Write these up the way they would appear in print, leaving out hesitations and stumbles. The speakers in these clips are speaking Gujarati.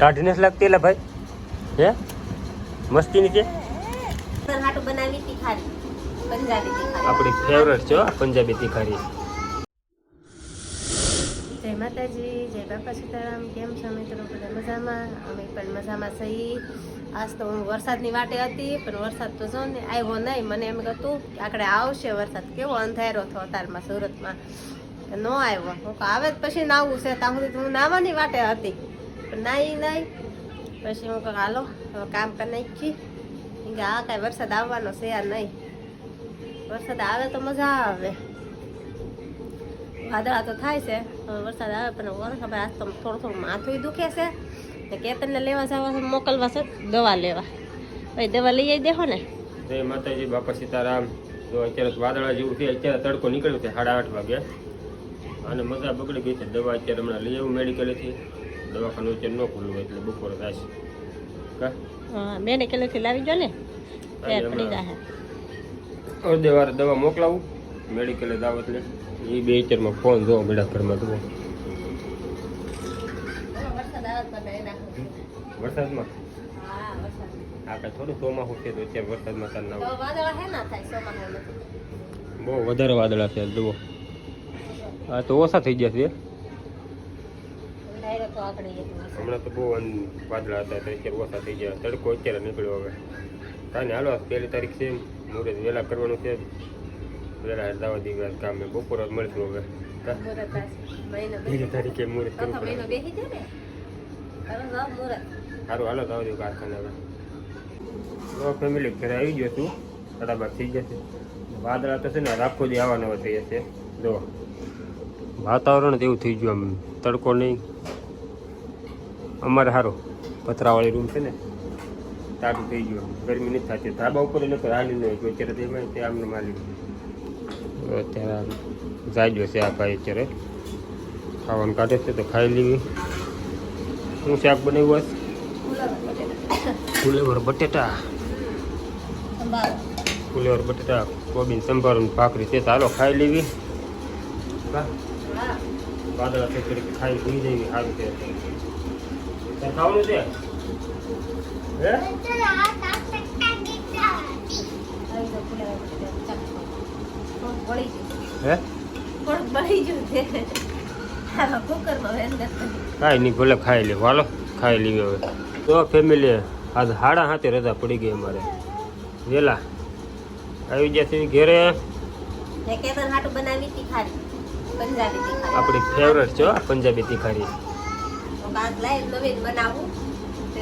ટાઢી નથી લાગતી એટલે ભાઈ હે મસ્તી ની છે બનાવી તીખારી પંજાબી તીખારી આપણી ફેવરેટ છે પંજાબી તીખારી. જય માતાજી, જય બાપા સીતારામ. કેમ છો મિત્રો? બધા મજામાં? અમે પણ મજામાં છીએ. આજ તો હું વરસાદની વાટે હતી, પણ વરસાદ તો જો ને આવ્યો નહીં. મને એમ હતું કે આકડે આવશે વરસાદ, કેવો અંધારો થયો અતારમાં સુરતમાં, ન આવ્યો. હું આવે જ પછી નાવું છે, ત્યાં સુધી હું નાવાની વાટે હતી, પણ નાઈ નહીં. પછી હું કહું હાલો હવે કામ કરી નાખી કે આ કાંઈ વરસાદ આવવાનો છે આ નહીં. વરસાદ આવે તો મજા આવે. વાદળા તો થાય છે, વરસાદ આવે પણ વરસાદ આજ તો થોડું માથું દુખે છે. તો કેતનને લેવા જવા છે, મોકલવા છે દવા લેવા. ભાઈ દવા લઈ આવી દેખો ને. જય માતાજી, બાપા સીતારામ. તો અત્યારે વાદળા જેવું છે, અત્યારે તડકો નીકળ્યો છે 8:30 વાગે અને મજા બગડી ગઈ છે. દવા અત્યારે હમણાં લઈ આવું મેડિકલેથી. દવાખાનું અત્યારે ન ખુલ્લું હોય એટલે બપોરે થાય છે. હા મેડિકલેથી લાવી જો ને પડી જાય. અડધે વાર દવા મોકલાવું મેડિકલે દાવત લે. એ બે અત્યારમાં ફોન જોવો બેડા ઘરમાં જુઓ. વરસાદમાં આ કાંઈ થોડું ચોમાસું છે તો અત્યારે વરસાદમાં તાર ના બહુ વધારે વાદળા છે જુઓ. આ તો ઓછા થઈ ગયા છે હમણાં તો બહુ વાદળા હતા અત્યારે ઓછા થઈ ગયા. તડકો અત્યારે નીકળ્યો. હવે કાંઈ નહીં હાલો 1 તારીખ છે, મુહૂર્ત વહેલા કરવાનું છે. વહેલા દાવા દીવા કામ બપોર જ મળશું. હવે 2 તારીખે મુહૂર્ત કરવું પડે. સારું હાલો દાવા દીવું કારખાને. હવે ફેમિલી ઘરે આવી ગયો છું, 12:30 થઈ જશે. વાદળા તો છે ને રાખો દી આવવાના થઈ જશે. જો વાતાવરણ તેવું થઈ ગયું, આમ તડકો નહીં. અમારે સારું પતરાવાળી રૂમ છે ને, તારું થઈ ગયું, ગરમી નથી થતી. ધાબા ઉપર નકર હાલી નહીં કોઈ અત્યારે તેમાં તે આમને માલી. અત્યારે જાગ્યો છે આ ભાઈ, અત્યારે ખાવાનું કાઢે છે તો ખાઈ લેવી. શું શાક બનાવ્યું હશે? ફુલેવર બટેટા. ફુલેવર બટેટા કોબીન સંભાળું ભાખરી છે. ચાલો ખાઈ લેવી. વાદળા છે ખાઈ ભૂલી જવી. સારું છે ખાવાનું છે. કાંઈ નહીં ભલે ખાઈ લે. વાલો ખાઈ લેવી. હવે તો ફેમિલી આજ 7:30 રજા પડી ગઈ અમારે. વેલા આવી ગયા છે ઘેરે. આપણી ફેવરેટ છે પંજાબી તીખારી. બનાવું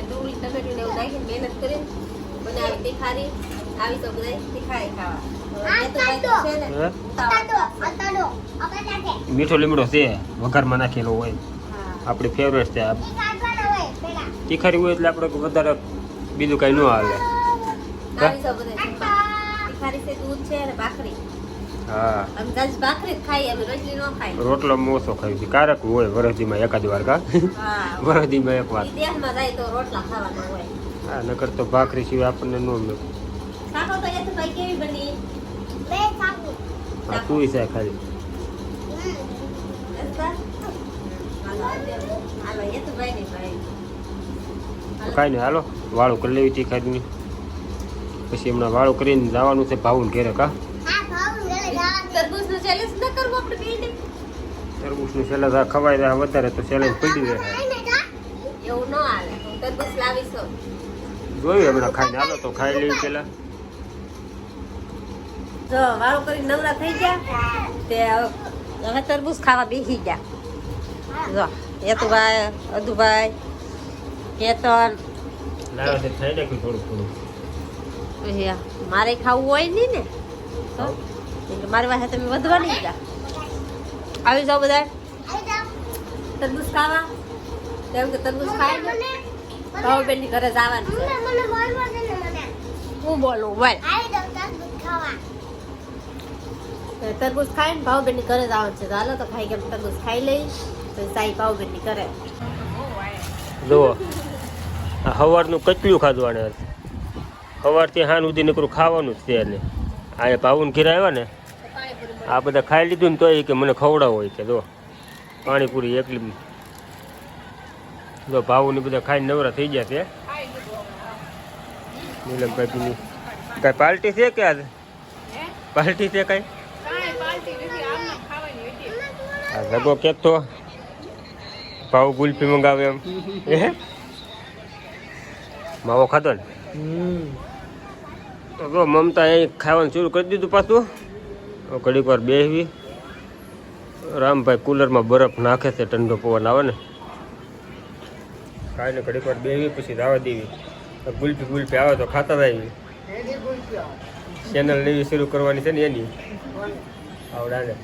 ડુંગળી ટમેટું ને એવું નાખીને મહેનત કરીને બનાવી તીખારી. આવી તો બધા તીખારી ખાવા. મીઠો લીમડો છે વઘારમાં નાખેલો હોય. આપણી ફેવરેટ છે તીખારી હોય એટલે આપણે વધારે બીજું કઈ ન આવે. તીખારી છે, દૂધ છે અને ભાખરી. હા ભાખરી ખાઈ અમે રોટલી ન ખાઈ. રોટલો ઓછો ખાઈ કારક હોય વરસદીમાં એકાદ વાર. કા વરસદીમાં એક વાર દેશમાં જાય તો રોટલા ખાવાના હોય. હા નકર તો ભાખરી સિવાય આપણને ન મળે. સાકો તો એ તો ભાઈ કેવી બની બે સાકો. હા તું છે ખાલી. હાલો એ તો ભાઈ ને ભાઈ. કાંઈ નહીં હાલો વાળું કરી લેવી તીખારીની. પછી હમણાં વાળું કરીને જવાનું છે ભાવું ઘેરે. કા તરબૂચનું ચેલેન્જ ન કરવું આપણે બેને. તરબૂચનું સેલેડ ખવાય જાય વધારે તો સેલેડ પડી જાય. એવું ન હાલે. હું તરબૂચ લાવીશું. જોયું હમણાં ખાઈને. હાલો તો ખાઈ લેવી પેલા. જો વાળું કરીને નવરા થઈ ગયા તે હવે તરબૂચ ખાવા બેસી ગયા. જો હેતુભાઈ, અદુભાઈ, કેતન લાવે છે ખાઈ નાખ્યું થોડું થોડું. મારે ખાવું હોય નહીં ને તો મારી પાસે તમે વધવા નહીં ગયા. આવી જાઓ બધા તરબૂચ ખાવા. કેમ કે તરબૂચ ખાય ભાવબેનની ઘરે જવાનું છે. હું બોલું બોલ. તરબૂચ ખાઈ ને ભાવબેનની ઘરે જવાનું છે. હાલો તો ખાઈ કેમ તરબૂચ ખાઈ લઈ તો સાઈ ભાવબેનની ઘરે. જુઓ સવારનું કચલું ખાધવાનું. સવારથી હાન સુધી નીકળું ખાવાનું જ છે. એને આ ભાવુન ઘેર આવ્યા ને આ બધા ખાઈ લીધું ને તો એ કે મને ખવડાવો હોય કે જો પાણીપુરી એકલી જો ભાવું ને બધા ખાઈને નવરા થઈ ગયા છે નીલમભાઈની કઈ પાર્ટી છે કે આજે પાર્ટી છે કઈ આ જગો કેતો ભાવ ગુલ્ફી મંગાવે એમ માવો ખાધો ને તો જો મમતા અહીં ખાવાનું શરૂ કરી દીધું પાછું ઘડીક વાર બેસવી રામભાઈ કુલરમાં બરફ નાખે છે ઠંડો પવન આવે ને કાંઈ ને ઘડીક વાર બેસવી પછી રાવા દેવી ગુલ્ફી આવે તો ખાતા જ આવી ચેનલ લેવી શરૂ કરવાની છે ને એની આવડાને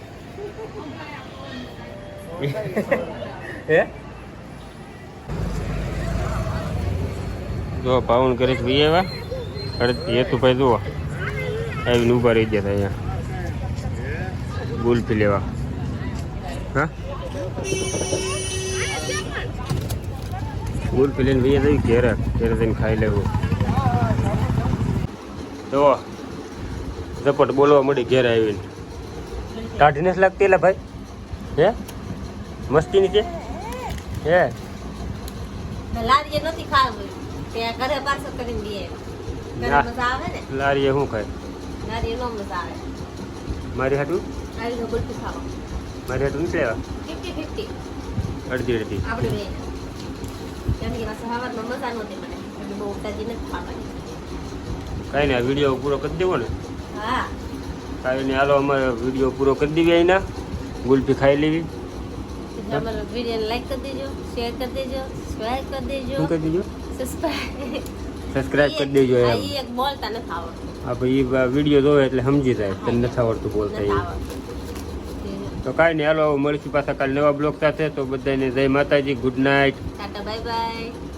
હે જો પાવન કરે છે ભાઈ એવા હેતુભાઈ જુઓ આવીને ઊભા રહી ગયા અહીંયા ગુલ્ફી લેવા હા ગુલ્ફી લઈને ભાઈ જઈ ઘેરે જઈને ખાઈ લેવું જો ઝપટ બોલવા મળી ઘેરે આવીને ટાઢી નથી લાગતી એટલે ભાઈ હે મસ્તીની છે હે લારીએ નથી ખાવું ત્યાં ઘરે પાછો કરીને દે ઘરે મજા આવે ને લારીએ શું ખાય લારીએ નો મજા આવે મારી હાટું આવી ગુલ્ફી ખાવા મારી હાટું નથી લેવા 50-50 અડધી અડધી આપણે બે કેમ કે સવારમાં મજા નહોતી મને એટલે બહુ ઉતાજી નથી ખાવાની કાંઈ ને વિડીયો પૂરો કરી દેવો ને હા કાંઈ ને હાલો અમારે વિડીયો પૂરો કરી દેવી અહીંના ગુલ્ફી ખાઈ લેવી અમારો વિડીયો લાઈક કરી દેજો શેર કરી દેજો સબસ્ક્રાઇબ કરી દેજો શું કરી દેજો સબસ્ક્રાઇબ કરી દેજો એમ આ એક બોલતા નથી આવડતું હા ભાઈ વિડીયો જોવે એટલે સમજી જાય તને નથી આવડતું બોલતા નથી એ આવડતું તો કાંઈ નહીં હાલો મળીશું પાછા કાલે નવા બ્લોગ સાથે તો બધાને જય માતાજી good night Tata bye bye